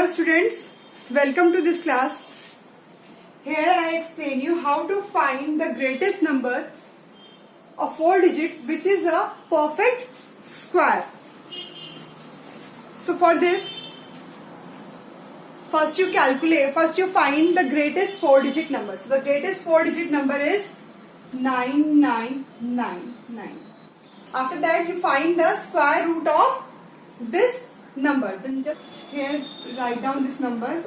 students, welcome to this class. Here I explain you how to find the greatest number of 4 digit which is a perfect square. So for this, first you find the greatest 4 digit number. So the greatest 4 digit number is 9999. After that you find the square root of this number. Then just here write down this number.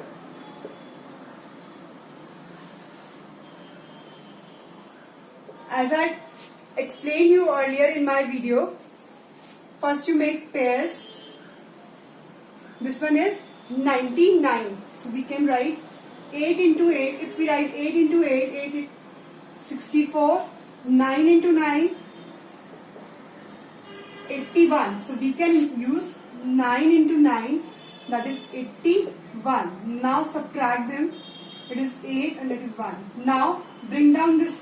As I explained you earlier in my video, first you make pairs. This one is 99. So we can write 8 into 8. If we write 8 into 8, 8 is 64. 9 into 9, 81. So we can use 9 into 9, that is 81. Now subtract them. It is 8 and it is 1. Now bring down this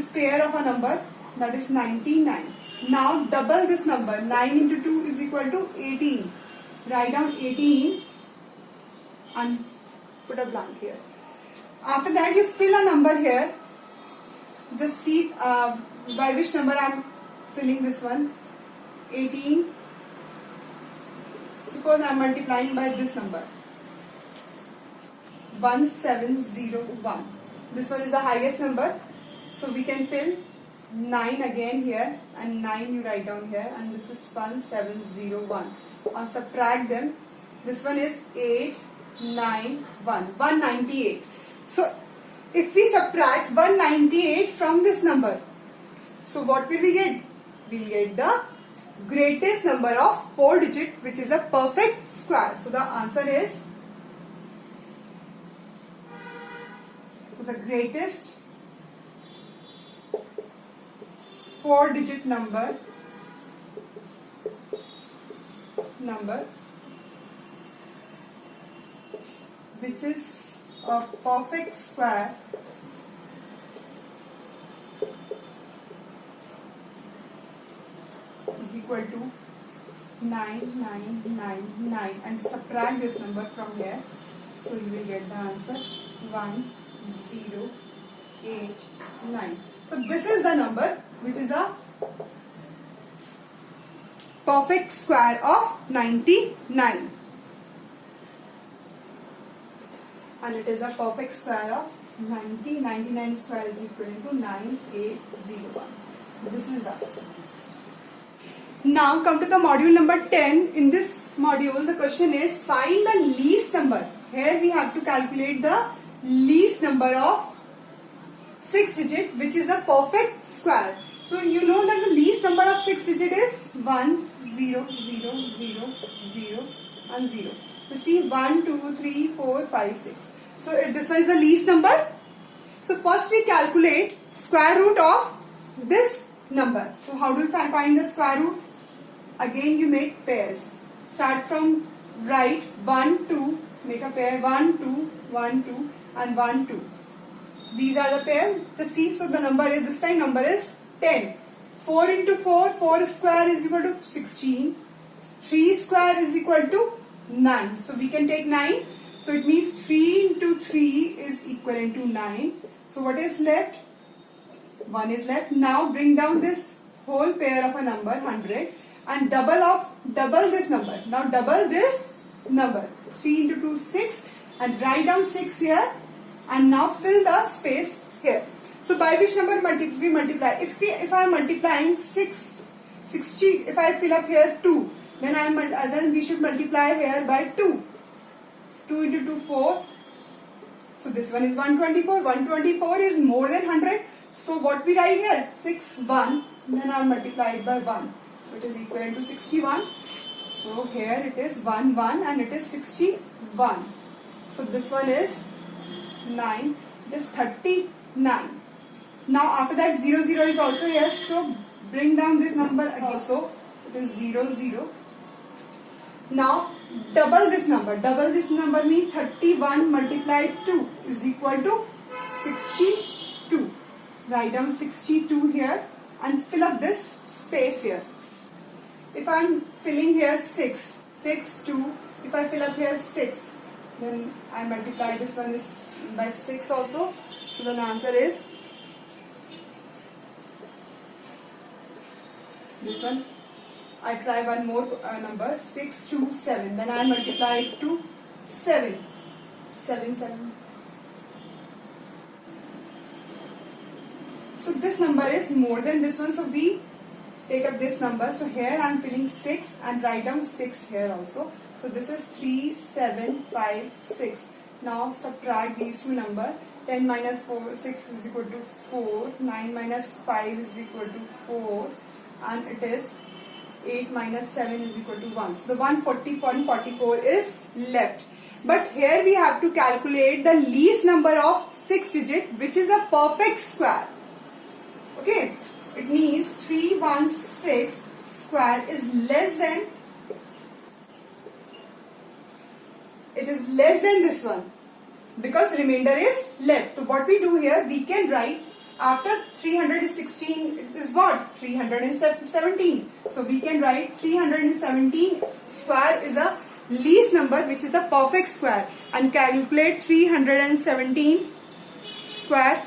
pair of a number, that is 99. Now double this number. 9 into 2 is equal to 18. Write down 18 and put a blank here. After that you fill a number here. Just see by which number I am filling this one. 18. Suppose I am multiplying by this number. 1701. This one is the highest number. So we can fill 9 again here, and 9 you write down here, and this is 1701. Subtract them. This one is 891. 198. So if we subtract 198 from this number, so what will we get? We will get the greatest number of 4 digit which is a perfect square. So the answer is, so the greatest 4 digit number which is a perfect square is equal to 9999, and subtract this number from here, so you will get the answer 1089. So this is the number which is a perfect square of 99, and it is a perfect square of 90. 99 square is equal to 9801. So this is the answer. Now come to the module number 10. In this module the question is find the least number. Here we have to calculate the least number of 6 digit which is a perfect square. So you know that the least number of 6 digit is 1 0 0 0 0 and 0. So see 1 2 3 4 5 6. So this one is the least number. So first we calculate square root of this number. So how do you find the square root? Again you make pairs. Start from right, 1 2, make a pair, 1 2 1 2 and 1 2. So these are the pair. Just see, so the number is, this time number is 10. 4 into 4, 4 square is equal to 16. 3 square is equal to 9. So we can take 9. So it means 3 into 3 is equivalent to 9. So what is left? 1 is left. Now bring down this whole pair of a number, 100, and double this number. Now double this number. 3 into 2 6, and write down 6 here, and now fill the space here. So by which number we multiply? If I am multiplying 60, if I fill up here 2, then we should multiply here by 2. 2 into 2 4. So this one is 124. 124 is more than 100. So what we write here? 6 1. Then I will multiply it by 1. So it is equal to 61. So here it is 1 1 and it is 61. So this one is 9. It is 39. Now after that 0 0 is also here. So bring down this number again. So it is 0 0. Now double this number. Double this number means 31 multiplied 2 is equal to 62. Write down 62 here and fill up this space here. If I am filling here 6, 6, 2, If I fill up here 6, then I multiply this one is by 6 also. So the answer is this one. I try one more number, 6, 2, 7. Then I multiply it to 7. 7, 7. So this number is more than this one. So we take up this number. So here I am filling 6 and write down 6 here also. So this is 3, 7, 5, 6. Now subtract these two numbers. 10 minus 4, 6 is equal to 4. 9 minus 5 is equal to 4. And it is 8 minus 7 is equal to 1. So the 144 is left. But here we have to calculate the least number of 6 digit, which is a perfect square. Okay, it means 316 square is less than, it is less than this one, because remainder is left. So what we do here, we can write after 316, it is what? 317. So we can write 317 square is a least number, which is the perfect square, and calculate 317 square,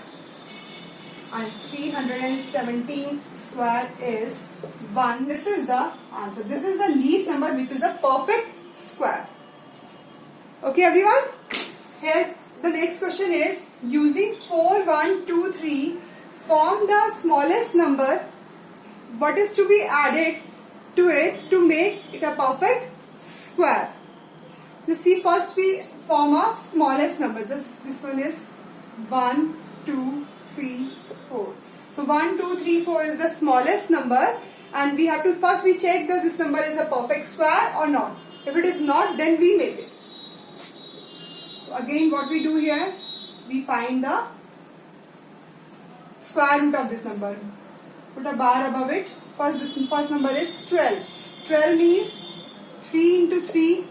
and 317 square is 1. This is the answer. This is the least number, which is a perfect square. Okay everyone, here the next question is, using 4, 1, 2, 3 form the smallest number, what is to be added to it to make it a perfect square? You see, first we form a smallest number. This one is 1, 2, 3, 4. So 1, 2, 3, 4 is the smallest number, and we have to first we check that this number is a perfect square or not. If it is not, then we make it. So again what we do here, we find the square root of this number. Put a bar above it. This first number is 12. 12 means 3 into 3,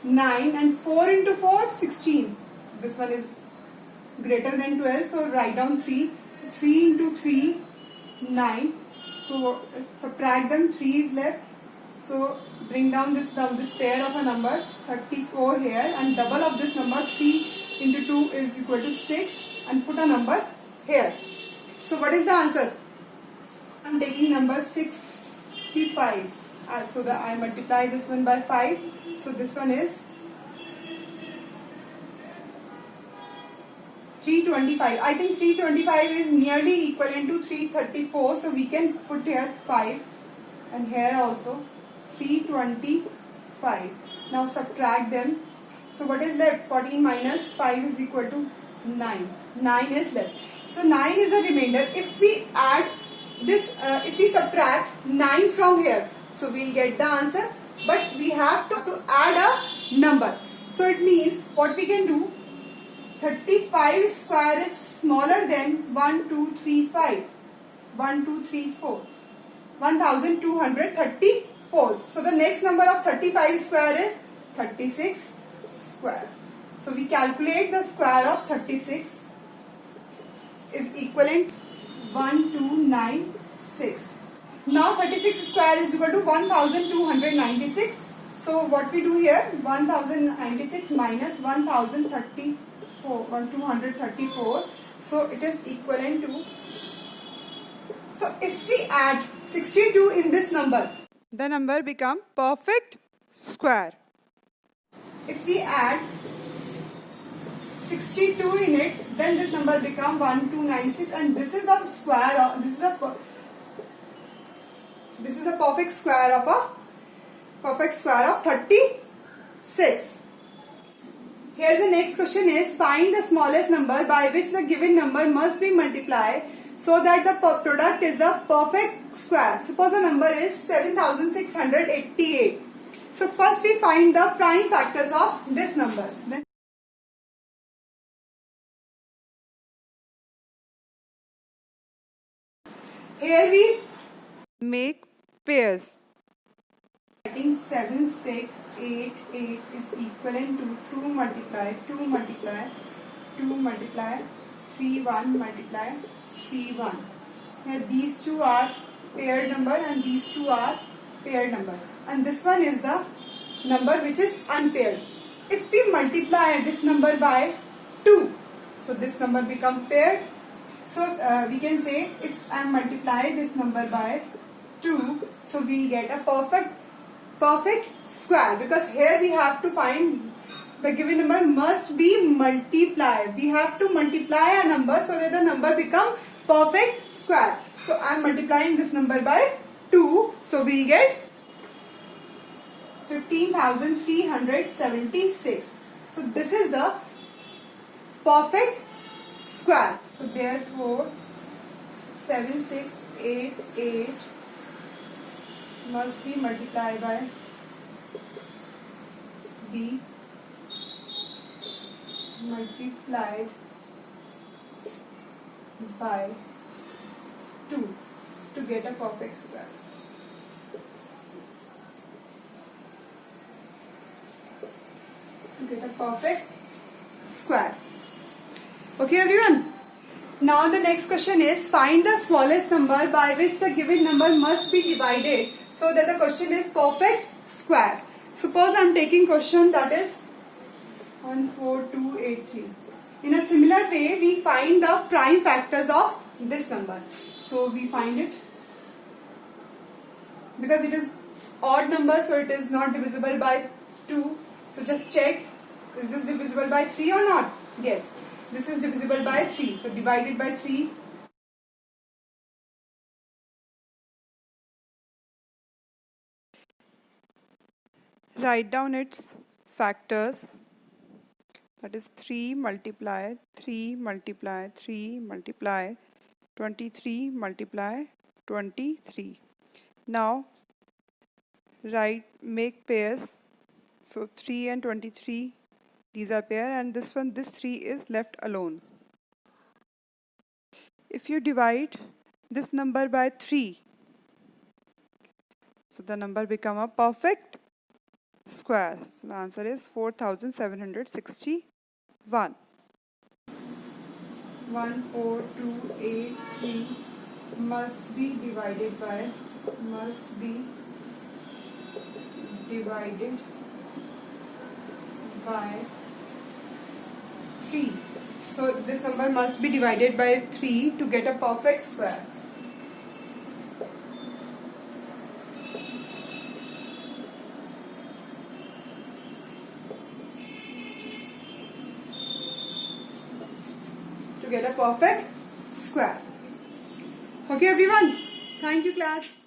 9, and 4 into 4, 16. This one is greater than 12, so write down 3. So 3 into 3, 9. So subtract them, 3 is left. So bring down this pair of a number, 34 here, and double of this number, 3 into 2 is equal to 6, and put a number here. So what is the answer? I am taking number 65. So I multiply this one by 5. So this one is 325. I think 325 is nearly equivalent to 334. So we can put here 5, and here also 325. Now subtract them. So what is left? 14 minus 5 is equal to 9. 9 is left. So 9 is the remainder. If we add this, if we subtract 9 from here, so we'll get the answer. But we have to add a number. So it means what we can do, 35 square is smaller than 1, 2, 3, 5. 1, 2, 3, 4. 1234. So the next number of 35 square is 36 square. So we calculate the square of 36 is equivalent 1296. Now 36 square is equal to 1296. So what we do here, 1096 minus 1234. So it is equivalent to, so if we add 62 in this number, the number become perfect square. If we add 62 in it, then this number become 1296, and this is the square of, this is a perfect square of 36. Here the next question is, find the smallest number by which the given number must be multiplied so that the product is a perfect square. Suppose the number is 7688. So first we find the prime factors of this numbers. Then here we make pairs. Writing 7688 is equivalent to 2 multiply 2 multiply 2 multiply 3 1 multiply 3 1. Here these two are paired number and these two are paired number, and this one is the number which is unpaired. If we multiply this number by 2, so this number become paired. So we can say if I multiply this number by 2, so we get a perfect square, because here we have to find the given number must be multiplied. We have to multiply a number so that the number become perfect square. So I am multiplying this number by 2, so we get 15,376. So this is the perfect square. So therefore 7688 must be multiplied by B multiplied by 2 to get a perfect square. To get a perfect square. Okay everyone. Now the next question is find the smallest number by which the given number must be divided so that the question is perfect square. Suppose I am taking question that is 14283. In a similar way we find the prime factors of this number. So we find it, because it is odd number, so it is not divisible by 2. So just check, is this divisible by 3 or not? Yes, this is divisible by 3. So divided by 3. Write down its factors. That is 3 multiply 3 multiply 3 multiply 23 multiply 23. Now make pairs. So 3 and 23, these are pair, and this 3 is left alone. If you divide this number by 3, so the number become a perfect square. So the answer is 4761. 14283 must be divided by 3. So this number must be divided by 3 to get a perfect square. To get a perfect square. Okay everyone, thank you class.